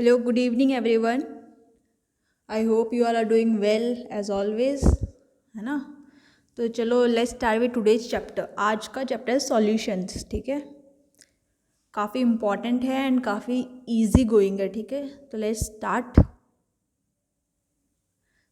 Hello, good evening everyone. I hope you all are doing well as always, है ना। तो चलो let's start with today's chapter. आज का चैप्टर है सॉल्यूशंस, ठीक है। काफ़ी इम्पॉर्टेंट है एंड काफ़ी इजी गोइंग है, ठीक है। तो लेट्स स्टार्ट।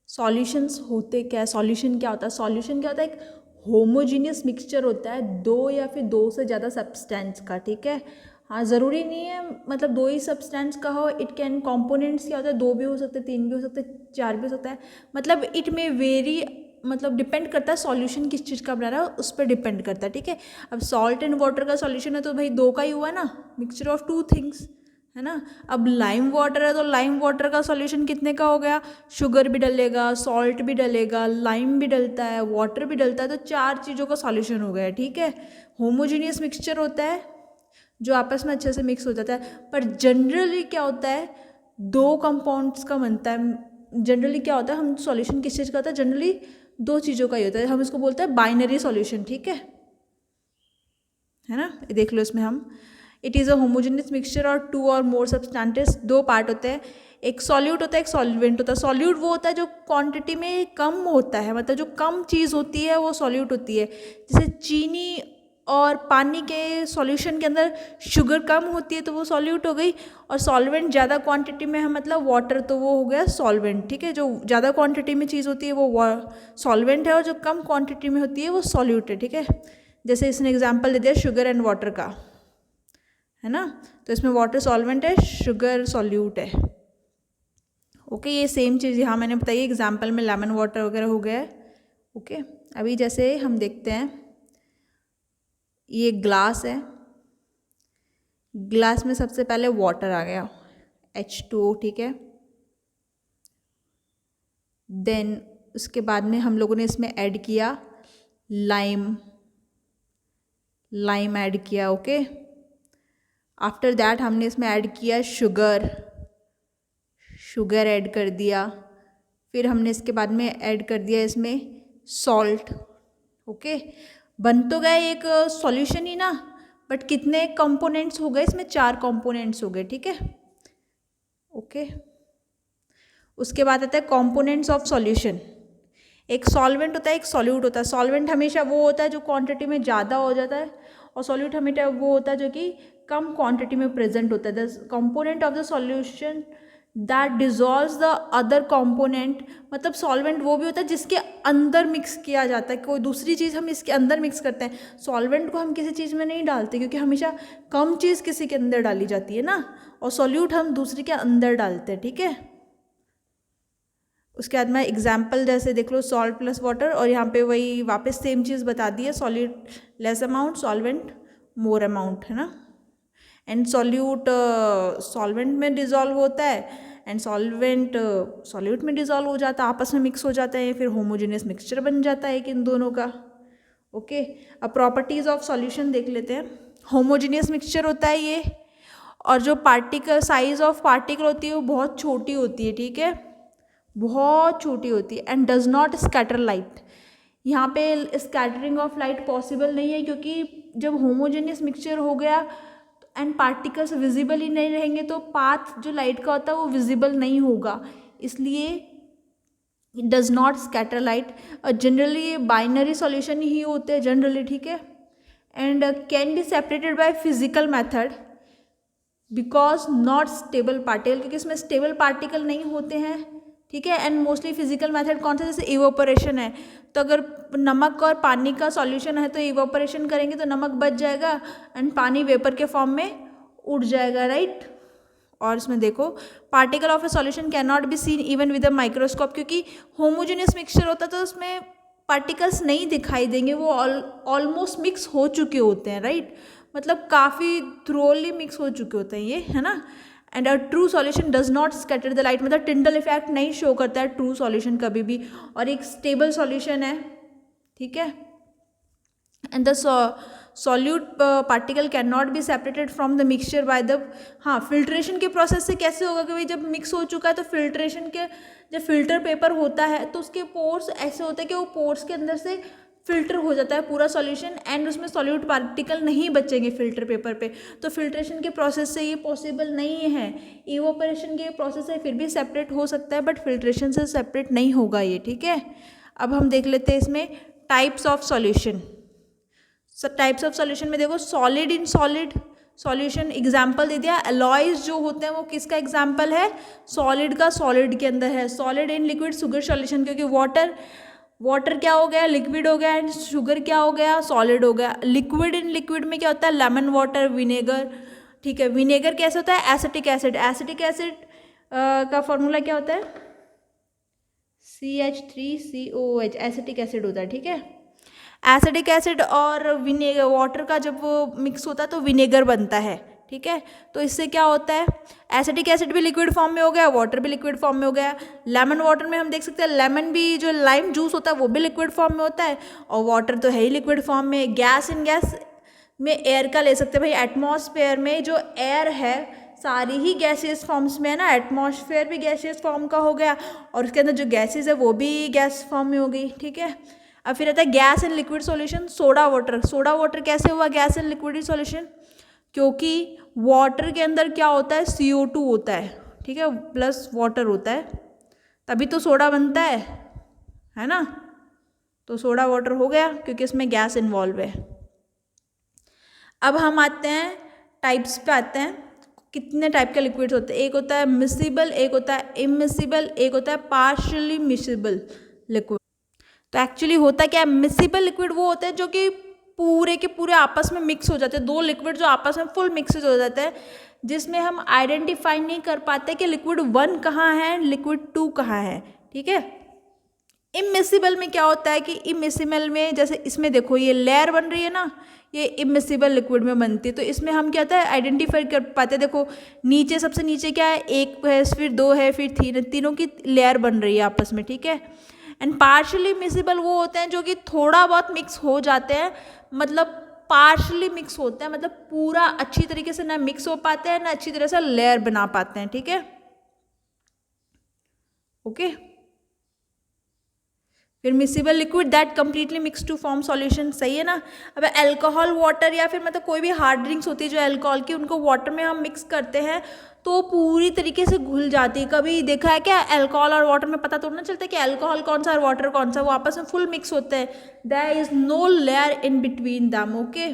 सॉल्यूशंस होते क्या है, सॉल्यूशन क्या होता है? सॉल्यूशन क्या होता है? एक होमोजीनियस मिक्सचर होता है दो या फिर दो से ज़्यादा सब्सटेंस का, ठीक है। हाँ, ज़रूरी नहीं है मतलब दो ही सब्सटेंस का हो। इट कैन कंपोनेंट्स क्या होता है, दो भी हो सकते हैं, तीन भी हो सकते हैं, चार भी हो सकता है। मतलब इट में वेरी, मतलब डिपेंड करता है सॉल्यूशन किस चीज़ का बना रहा है, उस पर डिपेंड करता है, ठीक है। अब सॉल्ट एंड वाटर का सॉल्यूशन है तो भाई दो का ही हुआ ना, मिक्सचर ऑफ टू थिंग्स, है ना। अब लाइम वाटर है तो लाइम वाटर का सॉल्यूशन कितने का हो गया? शुगर भी डलेगा, सॉल्ट भी डलेगा, लाइम भी डलता है, वाटर भी डलता है, तो चार चीज़ों का सॉल्यूशन हो गया, ठीक है। होमोजीनियस मिक्सचर होता है जो आपस में अच्छे से मिक्स हो जाता है। पर जनरली क्या होता है, दो कंपाउंड्स का बनता है। जनरली क्या होता है, हम सॉल्यूशन किस चीज़ का होता है, जनरली दो चीज़ों का ही होता है। हम इसको बोलते हैं बाइनरी सॉल्यूशन, ठीक है ना। देख लो इसमें हम, it is a homogeneous mixture और टू और मोर सब्सटेंसेस। दो पार्ट होते हैं, एक सॉल्यूट होता है, एक सॉल्वेंट होता है। सॉल्यूट वो होता है जो क्वांटिटी में कम होता है, मतलब जो कम चीज़ होती है वो सॉल्यूट होती है। जैसे चीनी और पानी के सॉल्यूशन के अंदर शुगर कम होती है तो वो सॉल्यूट हो गई, और सॉल्वेंट ज़्यादा क्वांटिटी में है मतलब वाटर, तो वो हो गया सॉल्वेंट, ठीक है। जो ज़्यादा क्वांटिटी में चीज़ होती है वो सॉल्वेंट है, और जो कम क्वांटिटी में होती है वो सॉल्यूट है, ठीक है। जैसे इसने एग्जाम्पल दे दिया शुगर एंड वाटर का, है ना। तो इसमें वाटर सॉल्वेंट है, शुगर सॉल्यूट है। ओके, ये सेम चीज़ यहाँ मैंने बताई एग्जाम्पल में, लेमन वाटर वगैरह हो गया है। ओके, अभी जैसे हम देखते हैं, ये ग्लास है, ग्लास में सबसे पहले वाटर आ गया H2O, ठीक है। देन उसके बाद में हम लोगों ने इसमें ऐड किया लाइम, लाइम ऐड किया, ओके। आफ्टर दैट हमने इसमें ऐड किया शुगर, शुगर ऐड कर दिया। फिर हमने इसके बाद में ऐड कर दिया इसमें सॉल्ट, ओके। बन तो गया एक सॉल्यूशन ही ना, बट कितने कंपोनेंट्स हो गए इसमें? चार कंपोनेंट्स हो गए, ठीक है, ओके। उसके बाद आता है कंपोनेंट्स ऑफ सॉल्यूशन। एक सॉल्वेंट होता है, एक सॉल्यूट होता है। सॉल्वेंट हमेशा वो होता है जो क्वांटिटी में ज़्यादा हो जाता है, और सॉल्यूट हमेशा वो होता है जो कि कम क्वांटिटी में प्रेजेंट होता है। The component of the solution that dissolves the other component, मतलब सॉल्वेंट वो भी होता है जिसके अंदर मिक्स किया जाता है, कोई दूसरी चीज़ हम इसके अंदर मिक्स करते हैं। सॉल्वेंट को हम किसी चीज़ में नहीं डालते, क्योंकि हमेशा कम चीज़ किसी के अंदर डाली जाती है ना, और सॉल्यूट हम दूसरी के अंदर डालते हैं, ठीक है। उसके बाद में एग्जाम्पल जैसे देख लो, सॉल्ट प्लस वाटर, और यहाँ पे वही वापस सेम चीज़ बता दी है, solute less amount, solvent more amount, है ना। एंड सॉल्यूट सॉल्वेंट में डिजॉल्व होता है, एंड सॉल्वेंट सॉल्यूट में डिजॉल्व हो जाता है, आपस में मिक्स हो जाता है, फिर होमोजेनियस मिक्सचर बन जाता है एक इन दोनों का, ओके। अब प्रॉपर्टीज ऑफ सॉल्यूशन देख लेते हैं। होमोजेनियस मिक्सचर होता है ये, और जो पार्टिकल साइज ऑफ पार्टिकल होती है वो बहुत छोटी होती है, ठीक है, बहुत छोटी होती है। And does not scatter light, यहाँ पे स्कैटरिंग ऑफ लाइट पॉसिबल नहीं है, क्योंकि जब होमोजेनियस मिक्सचर हो गया एंड पार्टिकल्स विजिबल ही नहीं रहेंगे तो पाथ जो लाइट का होता है वो विजिबल नहीं होगा, इसलिए it does not scatter light. Generally ये बाइनरी सॉल्यूशन ही होते हैं जनरली, ठीक है। And can be separated by physical method because not stable particle, क्योंकि इसमें स्टेबल पार्टिकल नहीं होते हैं, ठीक है। एंड मोस्टली फिजिकल मेथड कौन सा, जैसे इवोपरेशन है, तो अगर नमक और पानी का सॉल्यूशन है तो इवोपरेशन करेंगे तो नमक बच जाएगा एंड पानी वेपर के फॉर्म में उड़ जाएगा, राइट। और इसमें देखो, particle of A solution can not be seen even with a microscope, क्योंकि होमोजेनियस मिक्सचर होता है तो उसमें पार्टिकल्स नहीं दिखाई देंगे, वो ऑलमोस्ट मिक्स हो चुके होते हैं, राइट। मतलब काफ़ी थ्रोली मिक्स हो चुके होते हैं ये, है ना। And a true solution does not scatter the light, मतलब टिंडल इफेक्ट नहीं शो करता है ट्रू सॉल्यूशन कभी भी, और एक स्टेबल सॉल्यूशन है, ठीक है। And the solute particle can not be separated from the mixture by the, हाँ, फिल्ट्रेशन के प्रोसेस से कैसे होगा कि भाई जब मिक्स हो चुका है तो फिल्ट्रेशन के, जब फिल्टर पेपर होता है तो उसके पोर्स ऐसे होते हैं कि वो पोर्स के अंदर से फिल्टर हो जाता है पूरा सॉल्यूशन एंड उसमें सॉल्यूट पार्टिकल नहीं बचेंगे फिल्टर पेपर पे। तो फिल्ट्रेशन के प्रोसेस से ये पॉसिबल नहीं है। इवोपरेशन के प्रोसेस से फिर भी सेपरेट हो सकता है, बट फिल्ट्रेशन से सेपरेट नहीं होगा ये, ठीक है। अब हम देख लेते हैं इसमें types of solution. Types of solution में देखो, solid in solid solution example दे दिया। अलॉयज जो होते हैं वो किसका एग्जाम्पल है? सॉलिड का, सॉलिड के अंदर है। Solid in liquid sugar solution, क्योंकि वाटर क्या हो गया? लिक्विड हो गया, एंड शुगर क्या हो गया? सॉलिड हो गया। लिक्विड इन लिक्विड में क्या होता है? लेमन वाटर, विनेगर, ठीक है। विनेगर कैसे होता है? Acetic acid. एसिटिक एसिड का फॉर्मूला क्या होता है? CH3COOH, एसिटिक एसिड होता है, ठीक है। एसिडिक एसिड और विनेगर, वाटर का जब वो मिक्स होता है तो विनेगर बनता है, ठीक है। तो इससे क्या होता है? एसिडिक एसिड भी लिक्विड फॉर्म में हो गया, वाटर भी लिक्विड फॉर्म में हो गया। लेमन वाटर में हम देख सकते हैं, लेमन भी जो लाइम जूस होता है वो भी लिक्विड फॉर्म में होता है, और वाटर तो है ही लिक्विड फॉर्म में। गैस इन गैस में एयर का ले सकते हैं भाई। एटमॉस्फेयर में जो एयर है सारी ही गैसियस फॉर्म्स में है ना, एटमॉस्फेयर भी गैसियस फॉर्म का हो गया, और उसके अंदर जो गैसेस है वो भी गैस फॉर्म में हो गई, ठीक है। अब फिर आता है gas in liquid solution, soda water. Soda water कैसे हुआ गैस इन लिक्विड सॉल्यूशन? क्योंकि वाटर के अंदर क्या होता है? CO2 होता है, ठीक है, प्लस वाटर होता है, तभी तो सोडा बनता है ना। तो सोडा वाटर हो गया क्योंकि इसमें गैस इन्वॉल्व है। अब हम आते हैं टाइप्स पे आते हैं, कितने टाइप के लिक्विड्स होते हैं। एक होता है मिसिबल, एक होता है इमिसिबल, एक होता है पार्शियली मिसिबल लिक्विड। तो एक्चुअली होता क्या है? मिसिबल लिक्विड वो होते हैं जो कि पूरे के पूरे आपस में मिक्स हो जाते हैं। दो लिक्विड जो आपस में फुल मिक्स हो जाते हैं, जिसमें हम आइडेंटिफाई नहीं कर पाते कि लिक्विड 1 कहाँ है, लिक्विड 2 कहाँ है, ठीक है। इमिसिबल में क्या होता है कि इमिसिबल में जैसे इसमें देखो ये लेयर बन रही है ना, ये इमिसिबल लिक्विड में बनती है। तो इसमें हम क्या होता है? आइडेंटिफाई कर पाते हैं। देखो नीचे सबसे नीचे क्या है? 1 है, फिर 2 है, फिर 3 है, तीनों की लेयर बन रही है आपस में, ठीक है। एंड पार्शली मिसिबल वो होते हैं जो कि थोड़ा बहुत मिक्स हो जाते हैं, मतलब पार्शली मिक्स होते हैं, मतलब पूरा अच्छी तरीके से ना मिक्स हो पाते हैं ना अच्छी तरह से लेयर बना पाते हैं, ठीक है, ओके। फिर miscible liquid that completely mix to form solution, सही है ना। अब अल्कोहल वाटर या फिर मतलब कोई भी हार्ड ड्रिंक्स होती है जो अल्कोहल की, उनको वाटर में हम मिक्स करते हैं तो पूरी तरीके से घुल जाती है। कभी देखा है क्या अल्कोहल और वाटर में? पता तो ना चलता कि अल्कोहल कौन सा और वाटर कौन सा, वो आपस में फुल मिक्स होते हैं। There is no layer in between them, okay.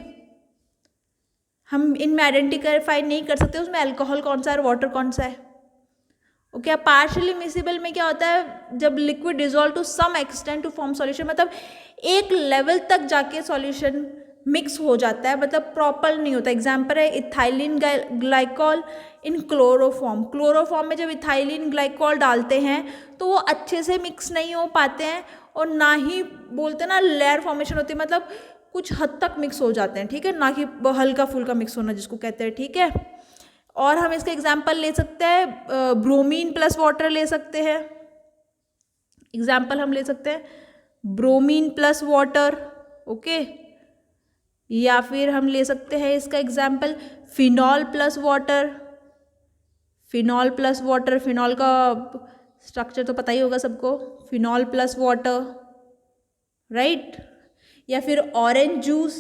हम इनमें आइडेंटिफाई नहीं कर सकते उसमें अल्कोहल कौन सा है और वाटर कौन सा है, ओके। पार्शियली मिसिबल में क्या होता है? जब liquid dissolve to some extent to form solution, मतलब एक लेवल तक जाके सॉल्यूशन मिक्स हो जाता है, मतलब प्रॉपर नहीं होता। एग्जाम्पल है ethylene glycol in chloroform. Chloroform में जब इथाइलिन ग्लाइकॉल डालते हैं तो वो अच्छे से मिक्स नहीं हो पाते हैं, और ना ही बोलते ना लेयर फॉर्मेशन होती है, मतलब कुछ हद तक मिक्स हो जाते हैं, ठीक है, ना कि हल्का फुल्का मिक्स होना जिसको कहते हैं, ठीक है। और हम इसका एग्जाम्पल ले सकते हैं, ब्रोमीन प्लस वाटर ले सकते हैं। एग्जाम्पल हम ले सकते हैं ब्रोमीन प्लस वाटर, ओके। या फिर हम ले सकते हैं इसका example phenol plus water. Phenol plus water, phenol का स्ट्रक्चर तो पता ही होगा सबको, फिनॉल प्लस वाटर, राइट। या फिर orange juice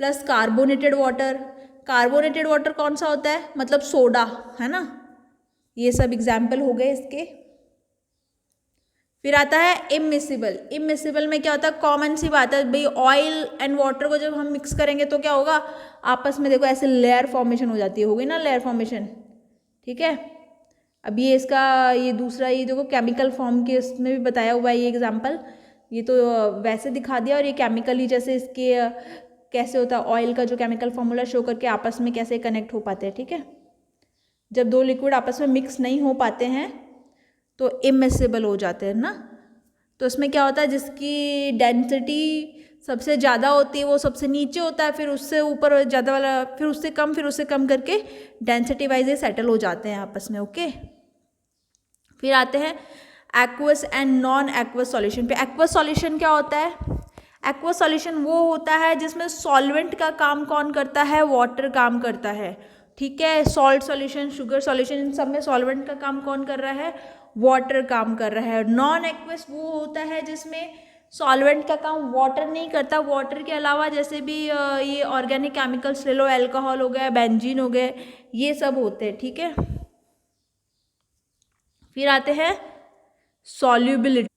plus carbonated water. Carbonated water कौन सा होता है? मतलब सोडा, है ना। ये सब एग्जाम्पल हो गए इसके। फिर आता है इमिसिबल। इमिसिबल में क्या होता है? कॉमन सी बात है भाई, ऑयल एंड वाटर को जब हम मिक्स करेंगे तो क्या होगा? आपस में देखो ऐसे लेयर फॉर्मेशन हो जाती है, होगी ना लेयर फॉर्मेशन, ठीक है। अब ये इसका ये दूसरा, ये देखो केमिकल फॉर्म के इसमें भी बताया हुआ है ये एग्जाम्पल। ये तो वैसे दिखा दिया, और ये केमिकली जैसे इसके कैसे होता है ऑयल का जो केमिकल फॉर्मूला शो करके आपस में कैसे कनेक्ट हो पाते हैं, ठीक है। जब दो लिक्विड आपस में मिक्स नहीं हो पाते हैं तो इमिसिबल हो जाते हैं ना। तो इसमें क्या होता है? जिसकी डेंसिटी सबसे ज़्यादा होती है वो सबसे नीचे होता है, फिर उससे ऊपर ज़्यादा वाला, फिर उससे कम करके डेंसिटी वाइज ये सेटल हो जाते हैं आपस में, ओके। फिर आते हैं aqueous and non aqueous solution पे। एक्वस सॉल्यूशन क्या होता है? एक्वस सॉल्यूशन वो होता है जिसमें सॉल्वेंट का काम कौन करता है? वाटर काम करता है, ठीक है। सॉल्ट सॉल्यूशन, शुगर सॉल्यूशन, इन सब में सॉल्वेंट का काम कौन कर रहा है? वाटर काम कर रहा है। नॉन एक्वस वो होता है जिसमें सॉल्वेंट का काम वाटर नहीं करता, वाटर के अलावा जैसे भी ये ऑर्गेनिक केमिकल्स ले लो, अल्कोहल हो गया, बेंजीन हो गए, ये सब होते हैं, ठीक है। फिर आते हैं सॉल्युबिलिटी।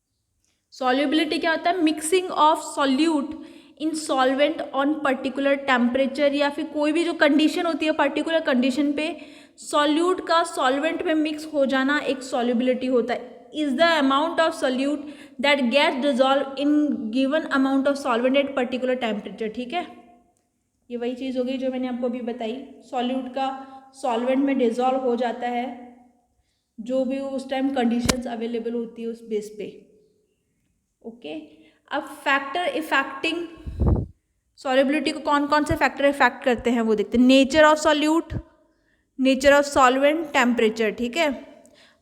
सॉल्युबिलिटी क्या होता है? Mixing of solute in solvent on particular temperature, या फिर कोई भी जो कंडीशन होती है पर्टिकुलर कंडीशन पे सॉल्यूट का सॉल्वेंट में मिक्स हो जाना एक सॉल्युबिलिटी होता है। Is the amount of solute that gets dissolve in given amount of solvent at particular temperature, ठीक है। ये वही चीज़ हो गई जो मैंने आपको अभी बताई, सॉल्यूट का सॉल्वेंट में डिजॉल्व हो जाता है जो भी उस टाइम कंडीशंस अवेलेबल होती है उस बेस पे, ओके। अब फैक्टर इफेक्टिंग सॉल्युबिलिटी को कौन कौन से फैक्टर इफेक्ट करते हैं वो देखते हैं। Nature of solute, nature of solvent, temperature, ठीक है।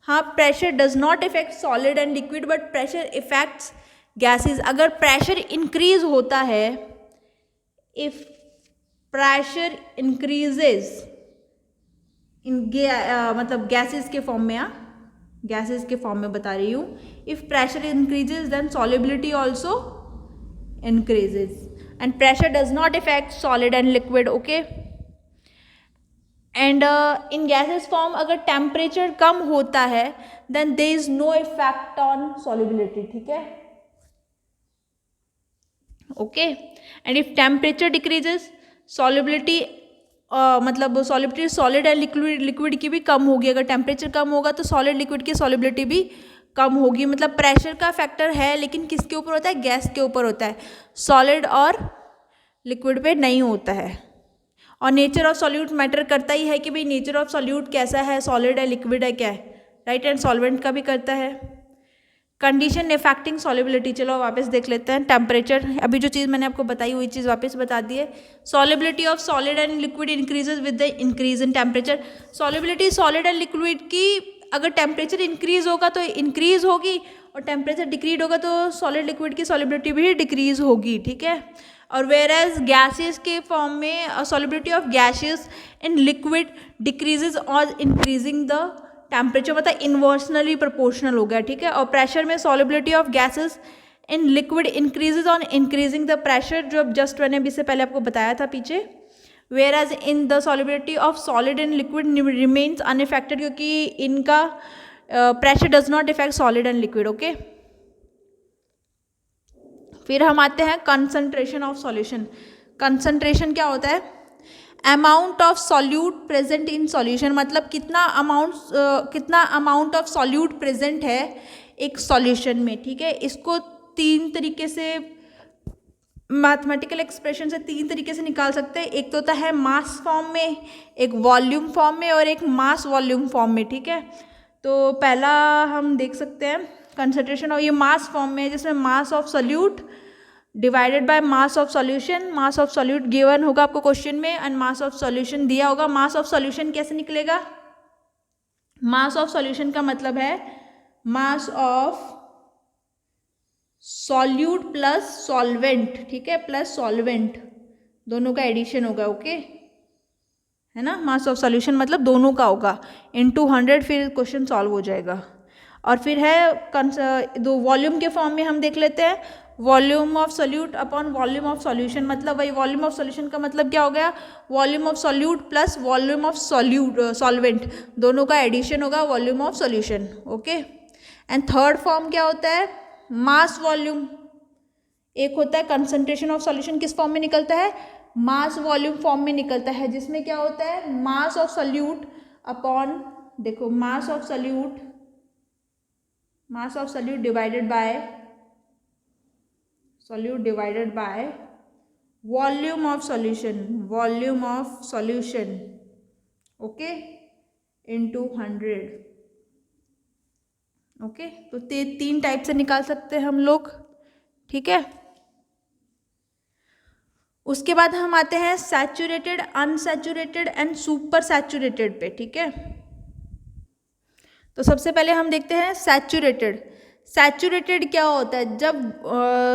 हाँ, pressure does not effect solid and liquid but pressure effects gases. अगर प्रेशर इंक्रीज होता है, इफ प्रेशर इंक्रीजेज इन मतलब गैसेस के फॉर्म में, गैसेस के फॉर्म में बता रही हूँ, if pressure increases then solubility also increases and pressure does not effect solid and liquid, okay. And in gases form अगर टेम्परेचर कम होता है then there is no effect on solubility, ठीक है, okay. And if temperature decreases solubility मतलब solubility solid and liquid की भी कम होगी। अगर टेम्परेचर कम होगा तो सॉलिड लिक्विड की सॉल्युबिलिटी भी कम होगी। मतलब प्रेशर का फैक्टर है लेकिन किसके ऊपर होता है? गैस के ऊपर होता है, सॉलिड और लिक्विड पे नहीं होता है। और नेचर ऑफ सॉल्यूट मैटर करता ही है कि भाई नेचर ऑफ सॉल्यूट कैसा है, सॉलिड है, लिक्विड है, क्या है, राइट। एंड सॉल्वेंट का भी करता है। कंडीशन इफेक्टिंग सॉल्युबिलिटी, चलो वापस देख लेते हैं। टेम्परेचर, अभी जो चीज़ मैंने आपको बताई वही चीज़ वापस बता दी है। Solubility of solid and liquid increases with the increase in temperature. Solubility solid and liquid की अगर टेम्परेचर इंक्रीज होगा तो इंक्रीज होगी, और टेम्परेचर डिक्रीज होगा तो सॉलिड लिक्विड की सॉल्युबिलिटी भी डिक्रीज होगी, ठीक है। और वेयर एज गैसेस के फॉर्म में solubility of gases in liquid decreases और इंक्रीजिंग द टेम्परेचर, मतलब इन्वर्सनली प्रोपोर्शनल हो गया, ठीक है। और प्रेशर में solubility of gases in liquid increases on increasing the pressure, जो अब जस्ट मैंने अभी से पहले आपको बताया था पीछे। Whereas in the solubility of solid and liquid remains unaffected, क्योंकि इनका pressure does not effect solid and liquid, okay. फिर हम आते हैं कंसंट्रेशन ऑफ सॉल्यूशन। कंसंट्रेशन क्या होता है? Amount of solute present in solution, मतलब कितना अमाउंट ऑफ सॉल्यूट प्रेजेंट है एक सॉल्यूशन में, ठीक है। इसको तीन तरीके से मैथमेटिकल एक्सप्रेशन से तीन तरीके से निकाल सकते हैं। एक तो होता है मास फॉर्म में, एक वॉल्यूम फॉर्म में और एक मास वॉल्यूम फॉर्म में, ठीक है। तो पहला हम देख सकते हैं कंसंट्रेशन, और ये मास फॉर्म में है जिसमें mass of solute divided by mass of solution. Mass of solute given होगा आपको क्वेश्चन में एंड मास ऑफ सॉल्यूशन दिया होगा। मास ऑफ सॉल्यूशन कैसे निकलेगा? मास ऑफ सॉल्यूशन का मतलब है mass of solute plus solvent, ठीक है, प्लस सॉल्वेंट, दोनों का एडिशन होगा, ओके, है ना। मास ऑफ सॉल्यूशन मतलब दोनों का होगा इनटू 100, फिर क्वेश्चन सॉल्व हो जाएगा। और फिर है दो वॉल्यूम के फॉर्म में हम देख लेते हैं, volume of solute upon volume of solution, मतलब वही वॉल्यूम ऑफ सॉल्यूशन का मतलब क्या हो गया? Volume of solute plus volume of solvent, दोनों का एडिशन होगा volume of solution, okay. And third form क्या होता है? Mass volume. एक होता है कंसंट्रेशन ऑफ सॉल्यूशन, किस फॉर्म में निकलता है? मास वॉल्यूम फॉर्म में निकलता है, जिसमें क्या होता है? मास ऑफ सॉल्यूट अपॉन, देखो, mass of solute divided by volume of solution, okay, into 100, okay. तो तीन टाइप से निकाल सकते हैं हम लोग, ठीक है। उसके बाद हम आते हैं saturated, unsaturated and super saturated पे, ठीक है। तो सबसे पहले हम देखते हैं सैचुरेटेड। सैचुरेटेड क्या होता है? जब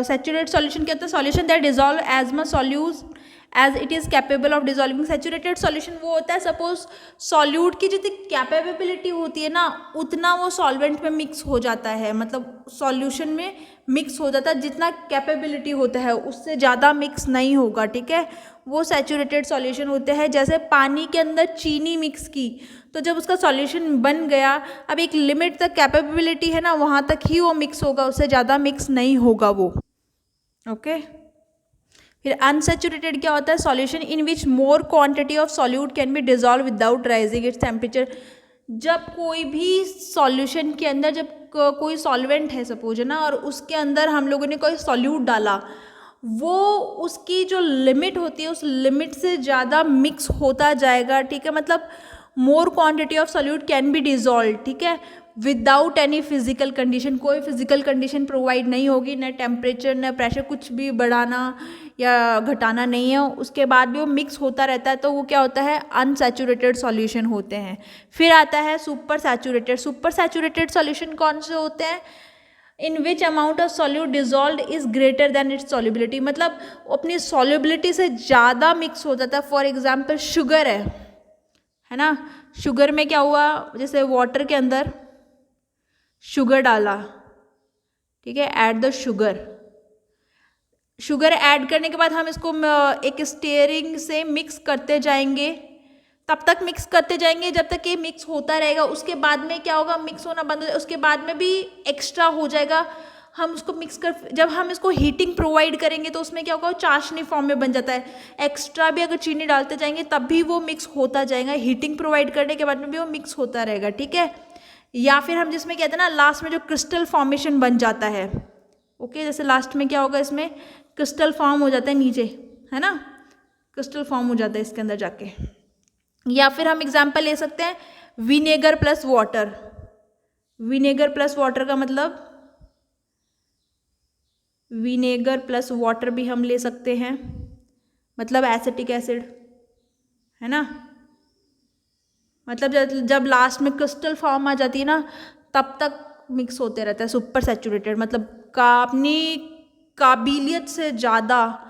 सैचुरेटेड सॉल्यूशन क्या होता है? Solution that dissolve as it is capable of dissolving saturated solution. वो होता है सपोज सॉल्यूट की जितनी कैपेबिलिटी होती है ना उतना वो सॉल्वेंट में मिक्स हो जाता है, मतलब सॉल्यूशन में मिक्स हो जाता है, जितना कैपेबिलिटी होता है उससे ज़्यादा मिक्स नहीं होगा, ठीक है, वो सैचुरेटेड सॉल्यूशन होते हैं। जैसे पानी के अंदर चीनी मिक्स की तो जब उसका सॉल्यूशन बन गया, अब एक लिमिट तक कैपेबिलिटी है ना, वहाँ तक ही वो मिक्स होगा, उससे ज़्यादा मिक्स नहीं होगा वो, ओके। फिर अनसैचुरेटेड क्या होता है, solution in which more quantity of solute can be dissolve without rising its temperature. जब कोई भी सॉल्यूशन के अंदर, जब कोई सॉल्वेंट है सपोज है ना, और उसके अंदर हम लोगों ने कोई सॉल्यूट डाला, वो उसकी जो लिमिट होती है उस लिमिट से ज़्यादा मिक्स होता जाएगा, ठीक है, मतलब more quantity of solute can be dissolve, ठीक है, विदाउट एनी फिजिकल कंडीशन। कोई फिजिकल कंडीशन प्रोवाइड नहीं होगी, न टेम्परेचर न प्रेशर, कुछ भी बढ़ाना या घटाना नहीं है, उसके बाद भी वो मिक्स होता रहता है, तो वो क्या होता है, अनसैचुरेटेड सॉल्यूशन होते हैं। फिर आता है super saturated. Super saturated solution कौन से होते हैं, in which amount of solute dissolve is greater than its solubility, मतलब अपनी सॉल्युबिलिटी से ज़्यादा मिक्स हो जाता है। फॉर एग्जाम्पल शुगर है ना, शुगर में क्या हुआ, जैसे वाटर के अंदर शुगर डाला, ठीक है, add the sugar, sugar add करने के बाद हम इसको एक स्टीयरिंग से मिक्स करते जाएंगे, तब तक मिक्स करते जाएंगे जब तक ये मिक्स होता रहेगा। उसके बाद में क्या होगा, मिक्स होना बंद हो जाएगा, उसके बाद में भी एक्स्ट्रा हो जाएगा। हम उसको मिक्स कर, जब हम इसको हीटिंग प्रोवाइड करेंगे तो उसमें क्या होगा, चाशनी फॉर्म में बन जाता है। एक्स्ट्रा भी अगर चीनी डालते जाएंगे तब भी वो मिक्स होता जाएगा, हीटिंग प्रोवाइड करने के बाद में भी वो मिक्स होता रहेगा, ठीक है। या फिर हम जिसमें कहते हैं ना लास्ट में जो क्रिस्टल फॉर्मेशन बन जाता है, ओके, जैसे लास्ट में क्या होगा, इसमें क्रिस्टल फॉर्म हो जाता है नीचे, है ना, क्रिस्टल फॉर्म हो जाता है इसके अंदर जाके। या फिर हम एग्जाम्पल ले सकते हैं vinegar plus water. Vinegar plus water का मतलब विनेगर प्लस वाटर भी हम ले सकते हैं, मतलब एसिटिक एसिड, है ना, मतलब जब लास्ट में क्रिस्टल फॉर्म आ जाती है ना तब तक मिक्स होते रहता है। सुपर सैचुरेटेड मतलब अपनी काबिलियत से ज़्यादा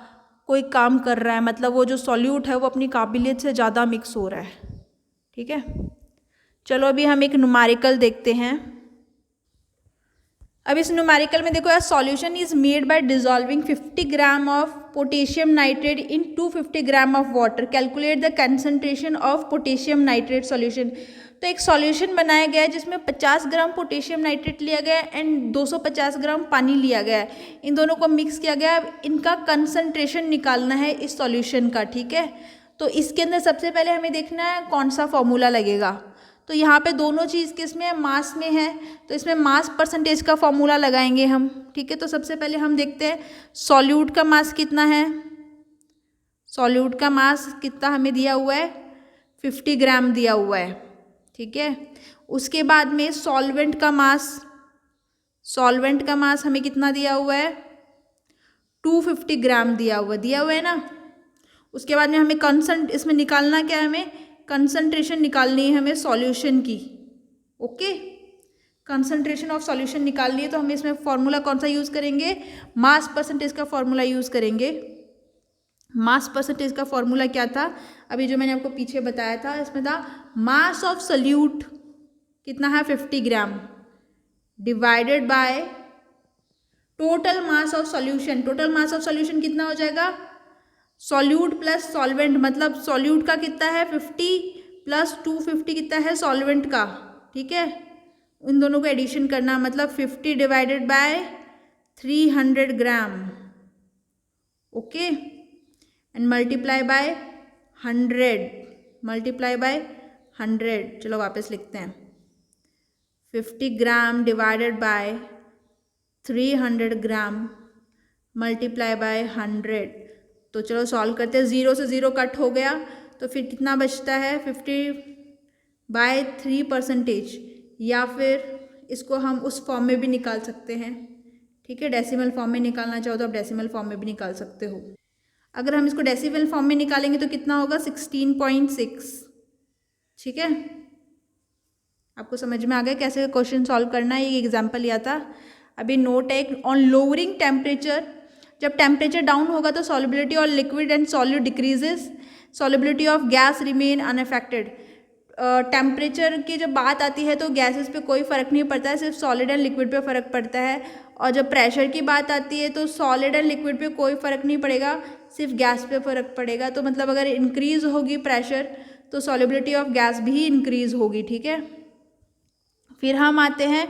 कोई काम कर रहा है, मतलब वो जो सॉल्यूट है वो अपनी काबिलियत से ज़्यादा मिक्स हो रहा है, ठीक है। चलो अभी हम एक न्यूमेरिकल देखते हैं। अब इस न्यूमेरिकल में देखो यार, solution is made by dissolving 50 gram of potassium nitrate in 250 gram of water, calculate the concentration of potassium nitrate solution. तो एक सॉल्यूशन बनाया गया है जिसमें 50 ग्राम पोटेशियम नाइट्रेट लिया गया है एंड 250 ग्राम पानी लिया गया है, इन दोनों को मिक्स किया गया है। इनका कंसंट्रेशन निकालना है इस सॉल्यूशन का, ठीक है। तो इसके अंदर सबसे पहले हमें देखना है कौन सा फॉर्मूला लगेगा। तो यहाँ पे दोनों चीज़ किस में है, मास में है, तो इसमें मास परसेंटेज का फॉर्मूला लगाएंगे हम, ठीक है। तो सबसे पहले हम देखते हैं सॉल्यूट का मास कितना है। सॉल्यूट का मास कितना हमें दिया हुआ है, 50 ग्राम दिया हुआ है, ठीक है। उसके बाद में सॉल्वेंट का मास, सॉल्वेंट का मास हमें कितना दिया हुआ है, 250 ग्राम दिया हुआ है ना। उसके बाद में हमें इसमें निकालना क्या है, हमें कंसंट्रेशन निकालनी है हमें सॉल्यूशन की, ओके। कंसंट्रेशन ऑफ सॉल्यूशन निकालनी है तो हम इसमें फॉर्मूला कौन सा यूज़ करेंगे, मास परसेंटेज का फॉर्मूला यूज़ करेंगे। मास परसेंटेज का फॉर्मूला क्या था, अभी जो मैंने आपको पीछे बताया था, इसमें था मास ऑफ सॉल्यूट कितना है 50 gram divided by total mass of solution. Total mass of solution कितना हो जाएगा, सॉल्यूट प्लस सॉल्वेंट, मतलब सॉल्यूट का कितना है 50 प्लस 250 कितना है सॉल्वेंट का, ठीक है। उन दोनों को एडिशन करना, मतलब 50 divided by 300 gram, okay, and multiply by 100, multiply by 100। चलो वापस लिखते हैं, 50 gram divided by 300 gram multiply by 100। तो चलो सॉल्व करते हैं, 0 से 0 कट हो गया तो फिर कितना बचता है 50/3%, या फिर इसको हम उस फॉर्म में भी निकाल सकते हैं, ठीक है। डेसिमल फॉर्म में निकालना चाहो तो आप डेसिमल फॉर्म में भी निकाल सकते हो। अगर हम इसको डेसिमल फॉर्म में निकालेंगे तो कितना होगा 16.6, ठीक है। आपको समझ में आ गया कैसे क्वेश्चन सॉल्व करना है, ये एग्जाम्पल लिया था। अभी नोट है, ऑन लोअरिंग टेम्परेचर जब टेम्परेचर डाउन होगा तो solubility of liquid and solute decreases, solubility of gas remain unaffected. Temperature की जब बात आती है तो गैसेस पे कोई फ़र्क नहीं पड़ता है, सिर्फ सॉलिड एंड लिक्विड पे फ़र्क पड़ता है। और जब प्रेशर की बात आती है तो सॉलिड एंड लिक्विड पे कोई फ़र्क नहीं पड़ेगा, सिर्फ गैस पे फ़र्क पड़ेगा। तो मतलब अगर इंक्रीज़ होगी प्रेशर तो सॉल्युबिलिटी ऑफ गैस भी इंक्रीज़ होगी, ठीक है। फिर हम आते हैं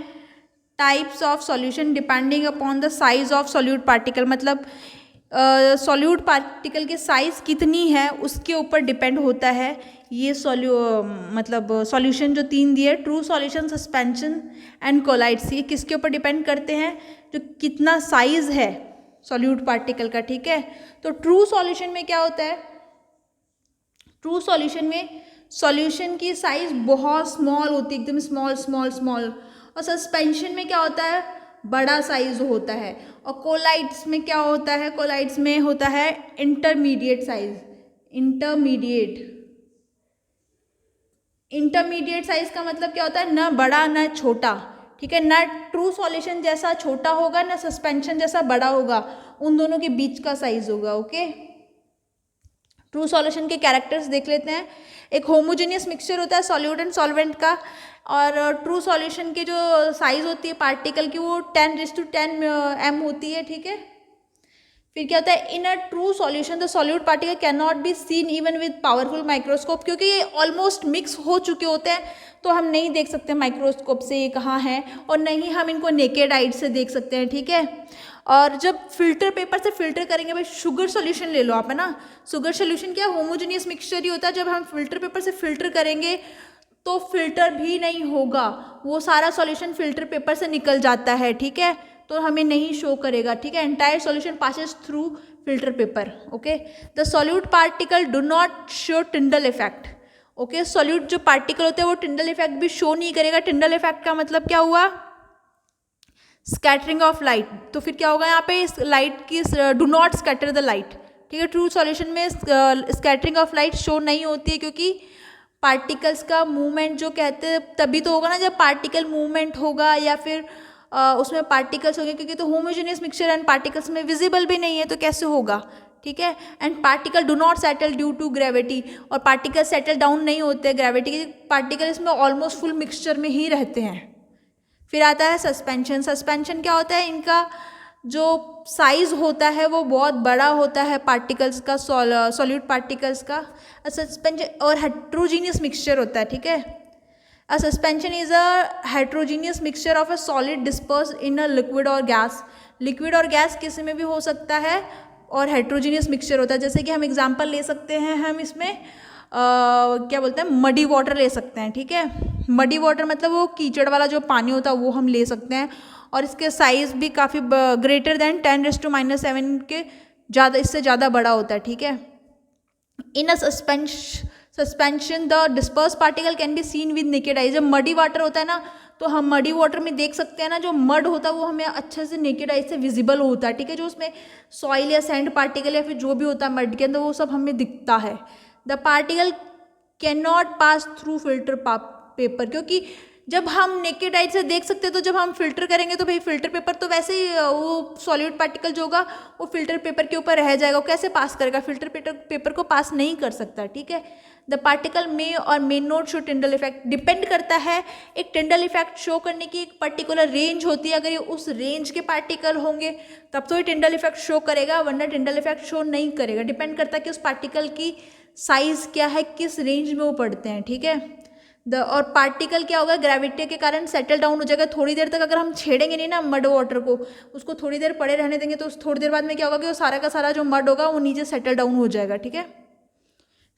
types of solution depending upon the size of solute particle. मतलब सॉल्यूट पार्टिकल की साइज़ कितनी है उसके ऊपर डिपेंड होता है ये सॉल्यूशन जो 3 दिए, true solution, suspension and colloids, ये किसके ऊपर डिपेंड करते हैं, जो कितना साइज़ है सॉल्यूट पार्टिकल का, ठीक है। तो ट्रू सॉल्यूशन में क्या होता है, ट्रू सॉल्यूशन में सॉल्यूशन की साइज़ बहुत स्मॉल होती है, एकदम स्मॉल स्मॉल स्मॉल। और सस्पेंशन में क्या होता है, बड़ा साइज होता है। और कोलाइड्स में क्या होता है, कोलाइड्स में होता है इंटरमीडिएट साइज। इंटरमीडिएट साइज का मतलब क्या होता है, ना बड़ा ना छोटा, ठीक है। ना ट्रू सॉल्यूशन जैसा छोटा होगा ना सस्पेंशन जैसा बड़ा होगा, उन दोनों के बीच का साइज होगा, ओके। ट्रू सॉल्यूशन के कैरेक्टर्स देख लेते हैं। एक होमोजेनियस मिक्सचर होता है सॉल्यूट एंड सॉल्वेंट का, और ट्रू सॉल्यूशन की जो साइज़ होती है पार्टिकल की वो 10⁻10 m होती है, ठीक है। फिर क्या होता है, in a true solution the solute particle can not be seen even with powerful microscope, क्योंकि ये ऑलमोस्ट मिक्स हो चुके होते हैं तो हम नहीं देख सकते माइक्रोस्कोप से ये कहाँ हैं, और नहीं हम इनको नेकेड आइज से देख सकते हैं, ठीक है। और जब फिल्टर पेपर से फिल्टर करेंगे, भाई शुगर सॉल्यूशन ले लो आप, है ना। शुगर सॉल्यूशन क्या होमोजेनियस मिक्सचर ही होता है, जब हम फिल्टर पेपर से फिल्टर करेंगे तो फिल्टर भी नहीं होगा, वो सारा सॉल्यूशन फिल्टर पेपर से निकल जाता है, ठीक है। तो हमें नहीं शो करेगा, ठीक है। Entire solution passes through filter paper, okay. The solute particle do not show Tyndall effect, okay. Solute जो पार्टिकल होते हैं वो टिंडल इफेक्ट भी शो नहीं करेगा। टिंडल इफेक्ट का मतलब क्या हुआ, स्कैटरिंग ऑफ लाइट। तो फिर क्या होगा यहाँ पे, इस लाइट की do not scatter the light, ठीक है। ट्रू सॉल्यूशन में स्कैटरिंग ऑफ लाइट शो नहीं होती है, क्योंकि पार्टिकल्स का मूवमेंट जो कहते हैं तभी तो होगा ना जब पार्टिकल मूवमेंट होगा, या फिर उसमें पार्टिकल्स होंगे, क्योंकि तो होमोजेनियस मिक्सचर एंड पार्टिकल्स में विजिबल भी नहीं है तो कैसे होगा, ठीक है। And particle do not settle due to gravity, और पार्टिकल सेटल डाउन नहीं होते ग्रेविटी के, पार्टिकल इसमें ऑलमोस्ट फुल मिक्सचर में ही रहते हैं। फिर आता है सस्पेंशन। सस्पेंशन क्या होता है, इनका जो साइज होता है वो बहुत बड़ा होता है पार्टिकल्स का, सॉल्यूट पार्टिकल्स का। सस्पेंशन और हेट्रोजीनियस मिक्सचर होता है, ठीक है। A suspension is a heterogeneous mixture of a solid dispersed in a liquid or gas. Liquid और गैस किसी में भी हो सकता है, और हेट्रोजीनियस मिक्सचर होता है। जैसे कि हम एग्जांपल ले सकते हैं, हम इसमें क्या बोलते हैं, मडी वाटर ले सकते हैं, ठीक है। मडी वाटर मतलब वो कीचड़ वाला जो पानी होता है वो हम ले सकते हैं, और इसके साइज़ भी काफ़ी ग्रेटर देन 10⁻⁷ के ज़्यादा, इससे ज़्यादा बड़ा होता है, ठीक है। In a suspension the disperse particle can be seen with naked eye. जब मडी वाटर होता है ना तो हम मडी वाटर में देख सकते हैं ना, जो मड होता है वो हमें अच्छे से नेकेड आई से विजिबल होता है, ठीक है। जो उसमें सॉइल या सैंड पार्टिकल या फिर जो भी होता है मड के अंदर वो सब हमें दिखता है। The particle can not pass through filter paper, क्योंकि जब हम नेकेड आई से देख सकते हैं तो जब हम फिल्टर करेंगे तो भाई फिल्टर पेपर तो वैसे ही वो सॉलिड पार्टिकल जो होगा वो फिल्टर पेपर के ऊपर रह जाएगा, वो कैसे पास करेगा, फिल्टर पेपर को पास नहीं कर सकता, ठीक है। द पार्टिकल मे और may not show Tyndall effect, depend करता है। एक टिंडल इफेक्ट शो करने की एक पर्टिकुलर रेंज होती है, अगर ये उस रेंज के पार्टिकल होंगे तब तो ये टिंडल इफेक्ट शो करेगा, वरना टिंडल इफेक्ट शो नहीं करेगा। डिपेंड करता है कि उस पार्टिकल की साइज़ क्या है, किस रेंज में वो पड़ते हैं, ठीक है। और पार्टिकल क्या होगा, ग्रेविटी के कारण सेटल डाउन हो जाएगा थोड़ी देर तक। अगर हम छेड़ेंगे नहीं ना मड वाटर को, उसको थोड़ी देर पड़े रहने देंगे तो थोड़ी देर बाद में क्या होगा कि वो सारा का सारा जो मड होगा वो नीचे सेटल डाउन हो जाएगा, ठीक है।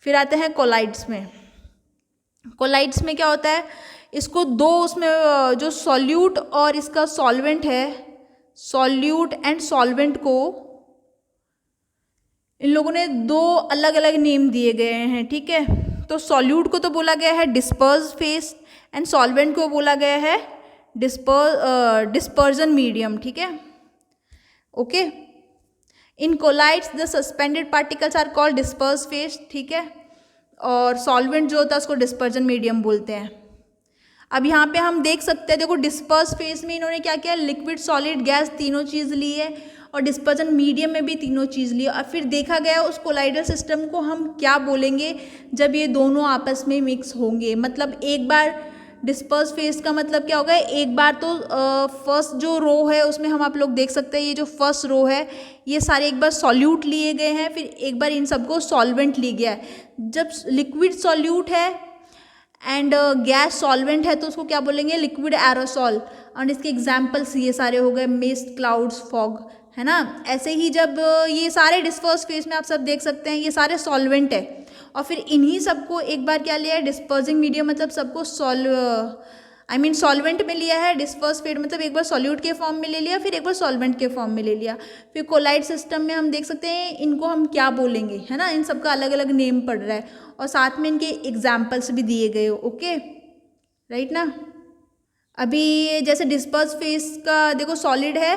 फिर आते हैं कोलाइड्स में। कोलाइड्स में क्या होता है, इसको दो उसमें जो सॉल्यूट और इसका सॉल्वेंट है, सॉल्यूट एंड सॉल्वेंट को इन लोगों ने दो अलग अलग नेम दिए गए हैं, ठीक है। तो सॉल्यूट को तो बोला गया है डिस्पर्स फेस, एंड सॉल्वेंट को बोला गया है डिस्पर्जन मीडियम, ठीक है, okay. In colloids the suspended particles are called disperse phase, ठीक है, और सॉल्वेंट जो होता है उसको डिस्पर्जन मीडियम बोलते हैं। अब यहाँ पे हम देख सकते हैं, देखो डिस्पर्स फेस में इन्होंने क्या किया, लिक्विड सॉलिड गैस तीनों चीज़ ली है, और डिस्पर्जन मीडियम में भी तीनों चीज़ ली और फिर देखा गया उस कोलाइडल सिस्टम को हम क्या बोलेंगे जब ये दोनों आपस में मिक्स होंगे। मतलब एक बार डिस्पर्स फेज का मतलब क्या होगा, एक बार तो फर्स्ट जो रो है उसमें हम आप लोग देख सकते हैं ये जो फर्स्ट रो है ये सारे एक बार सॉल्यूट लिए गए हैं, फिर एक बार इन सबको सॉल्वेंट लिया गया है। जब लिक्विड सॉल्यूट है एंड गैस सॉल्वेंट है तो उसको क्या बोलेंगे, लिक्विड एरोसॉल। और इसके एग्जाम्पल्स ये सारे हो गए, मिस्ट, क्लाउड्स, फॉग, है ना। ऐसे ही जब ये सारे डिस्पर्स फेज में आप सब देख सकते हैं ये सारे सॉल्वेंट है और फिर इन्हीं सबको एक बार क्या लिया है, डिस्पर्सिंग मीडियम मतलब सबको सॉल्वेंट में लिया है। डिस्पर्स फेज मतलब एक बार सॉल्यूट के फॉर्म में ले लिया, फिर एक बार सॉल्वेंट के फॉर्म में ले लिया। फिर कोलाइड सिस्टम में हम देख सकते हैं इनको हम क्या बोलेंगे, है ना। इन सबका अलग अलग नेम पड़ रहा है और साथ में इनके एग्जाम्पल्स भी दिए गए हो। ओके राइट ना। अभी जैसे डिस्पर्स फेज का देखो सॉलिड है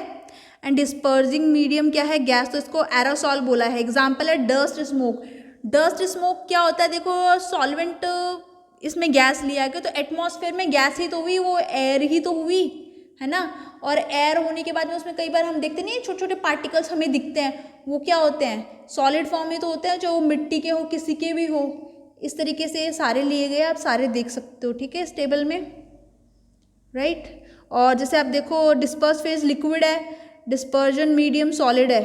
एंड डिस्पर्सिंग मीडियम क्या है, गैस, तो इसको एरोसॉल बोला है। एग्जाम्पल है डस्ट स्मोक। डस्ट स्मोक क्या होता है, देखो सॉल्वेंट इसमें गैस लिया गया तो एटमॉस्फेयर में गैस ही तो हुई, वो एयर ही तो हुई, है ना। और एयर होने के बाद में उसमें कई बार हम देखते नहीं छोटे छोटे पार्टिकल्स हमें दिखते हैं, वो क्या होते हैं, सॉलिड फॉर्म में तो होते हैं, जो मिट्टी के हो किसी के भी हो। इस तरीके से सारे लिए गए, आप सारे देख सकते हो, ठीक है, इस टेबल में, राइट। और जैसे आप देखो डिस्पर्स फेज लिक्विड है, डिस्पर्जन मीडियम सॉलिड है,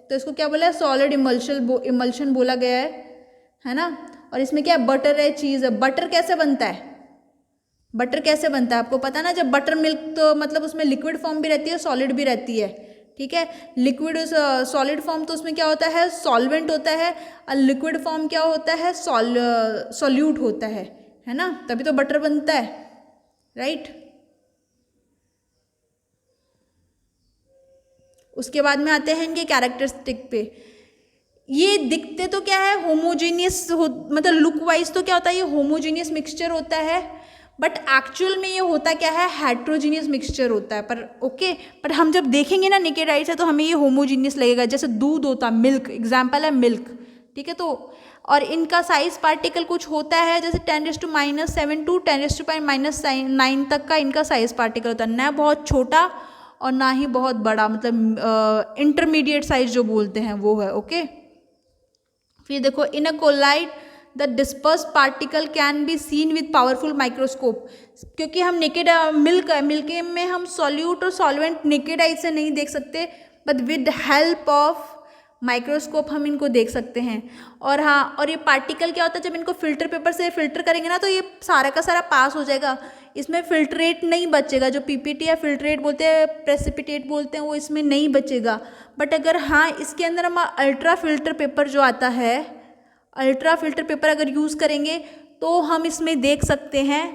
तो इसको क्या बोला है, सॉलिड इमल्शन बोला गया है ना। और इसमें क्या है, बटर है, चीज़ है। बटर कैसे बनता है, बटर कैसे बनता है आपको पता ना, जब बटर मिल्क तो मतलब उसमें लिक्विड फॉर्म भी रहती है, सॉलिड भी रहती है, ठीक है। लिक्विड सॉलिड फॉर्म तो उसमें क्या होता है, सॉल्वेंट होता है, और लिक्विड फॉर्म क्या होता है, सॉल्यूट होता है ना, तभी तो बटर बनता है, राइट। उसके बाद में आते हैं इनके कैरेक्टरिस्टिक पे। ये दिखते तो क्या है होमोजीनियस मतलब लुक वाइज तो क्या होता है, ये होमोजीनियस मिक्सचर होता है, बट एक्चुअल में ये होता क्या है, हेट्रोजीनियस मिक्सचर होता है। पर ओके, पर हम जब देखेंगे ना नेकेड आई से तो हमें ये होमोजीनियस लगेगा। जैसे दूध होता, मिल्क, एग्जाम्पल है मिल्क, ठीक है। तो और इनका साइज पार्टिकल कुछ होता है, जैसे 10⁻⁷ टू 10⁻⁹ तक का इनका साइज पार्टिकल होता है, ना बहुत छोटा और ना ही बहुत बड़ा, मतलब इंटरमीडिएट साइज जो बोलते हैं वो है, ओके। फिर देखो in a colloid the disperse particle can be seen with powerful microscope. क्योंकि हम नेकेड मिल्क में हम सॉल्यूट और सॉल्वेंट नेकेड आई से नहीं देख सकते, but with help of microscope हम इनको देख सकते हैं। और हाँ, और ये पार्टिकल क्या होता है, जब इनको फिल्टर पेपर से फिल्टर करेंगे ना तो ये सारा का सारा पास हो जाएगा, इसमें फिल्ट्रेट नहीं बचेगा। जो पीपीटी या फिल्ट्रेट बोलते हैं, प्रेसिपिटेट बोलते हैं, वो इसमें नहीं बचेगा। बट अगर हाँ इसके अंदर हम अल्ट्रा फिल्टर पेपर जो आता है, अल्ट्रा फिल्टर पेपर अगर यूज़ करेंगे तो हम इसमें देख सकते हैं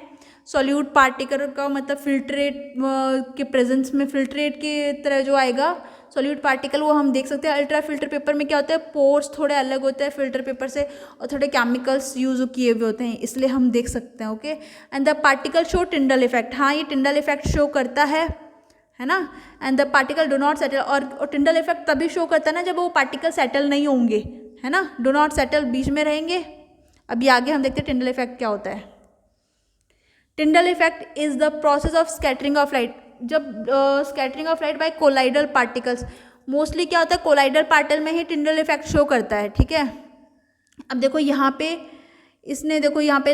सॉल्यूट पार्टिकल का, मतलब फिल्ट्रेट के प्रेजेंस में फिल्ट्रेट के तरह जो आएगा सॉल्यूट पार्टिकल, वो हम देख सकते हैं। अल्ट्रा फिल्टर पेपर में क्या होता है, पोर्स थोड़े अलग होते हैं फिल्टर पेपर से और थोड़े केमिकल्स यूज किए हुए होते हैं, इसलिए हम देख सकते हैं, okay. And the particle show Tyndall effect, हाँ ये टिंडल इफेक्ट शो करता है ना। And the particle do not settle, और टिंडल इफेक्ट तभी शो करता है ना जब वो पार्टिकल सेटल नहीं होंगे, है ना, डो नॉट सेटल, बीच में रहेंगे। अभी आगे हम देखते हैं टिंडल इफेक्ट क्या होता है। Tyndall effect is the process of scattering of light. जब scattering of light by colloidal particles, mostly क्या होता है कोलाइडल पार्टिकल में ही टिंडल इफेक्ट शो करता है, ठीक है। अब देखो यहाँ पे इसने, देखो यहाँ पे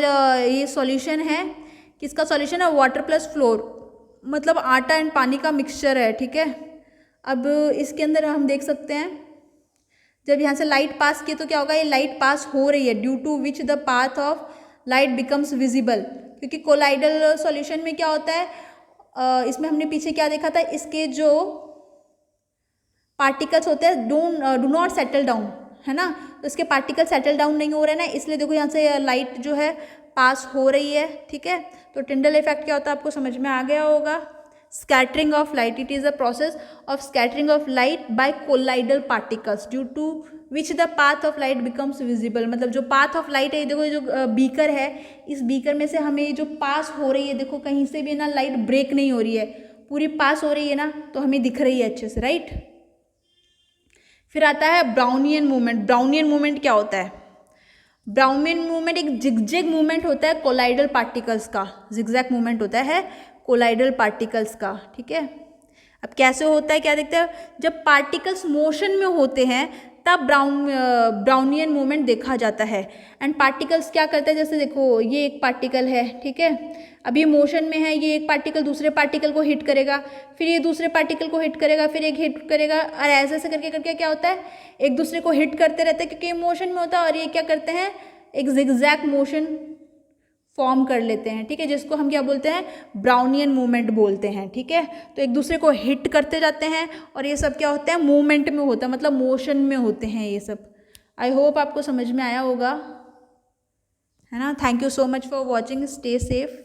ये सॉल्यूशन है, किसका सॉल्यूशन है, वाटर प्लस फ्लोर, मतलब आटा एंड पानी का मिक्सचर है, ठीक है। अब इसके अंदर हम देख सकते हैं जब यहाँ से लाइट पास की तो क्या होगा, ये लाइट पास हो रही है, due to which the path of light becomes visible. क्योंकि कोलाइडल सॉल्यूशन में क्या होता है, इसमें हमने पीछे क्या देखा था, इसके जो पार्टिकल्स होते हैं डू नॉट सेटल डाउन, है ना, तो इसके पार्टिकल सेटल डाउन नहीं हो रहे ना, इसलिए देखो यहाँ से लाइट जो है पास हो रही है, ठीक है। तो टिंडल इफेक्ट क्या होता है आपको समझ में आ गया होगा। Scattering of light, it is a process of scattering of light by colloidal particles due to which the path of light becomes visible. मतलब जो पाथ ऑफ लाइट है, देखो जो बीकर है, इस बीकर में से हमें जो पास हो रही है, देखो कहीं से भी ना लाइट ब्रेक नहीं हो रही है, पूरी पास हो रही है ना, तो हमें दिख रही है अच्छे से, राइट। फिर आता है ब्राउनियन मूवमेंट। ब्राउनियन मूवमेंट क्या होता है, ब्राउनियन मूवमेंट एक जिगजैग मूवमेंट होता है कोलाइडल पार्टिकल्स का, जिगजैग मूवमेंट होता है कोलाइडल पार्टिकल्स का, ठीक है। अब कैसे होता है, क्या देखते हैं, जब पार्टिकल्स मोशन में होते हैं तब ब्राउनियन मूवमेंट देखा जाता है। एंड पार्टिकल्स क्या करते हैं, जैसे देखो ये एक पार्टिकल है, ठीक है, अब ये मोशन में है, ये एक पार्टिकल दूसरे पार्टिकल को हिट करेगा, फिर ये दूसरे पार्टिकल को हिट करेगा, फिर एक हिट करेगा, और ऐसे ऐसे करके करके क्या होता है, एक दूसरे को हिट करते रहते हैं क्योंकि ये मोशन में होता है, और ये क्या करते हैं, एक जिगजैग मोशन फॉर्म कर लेते हैं, ठीक है, जिसको हम क्या बोलते हैं, ब्राउनियन मूवमेंट बोलते हैं, ठीक है। तो एक दूसरे को हिट करते जाते हैं और ये सब क्या होता है, मूवमेंट में होता है, मतलब मोशन में होते हैं ये सब। आई होप आपको समझ में आया होगा, है ना। Thank you so much for watching, stay safe.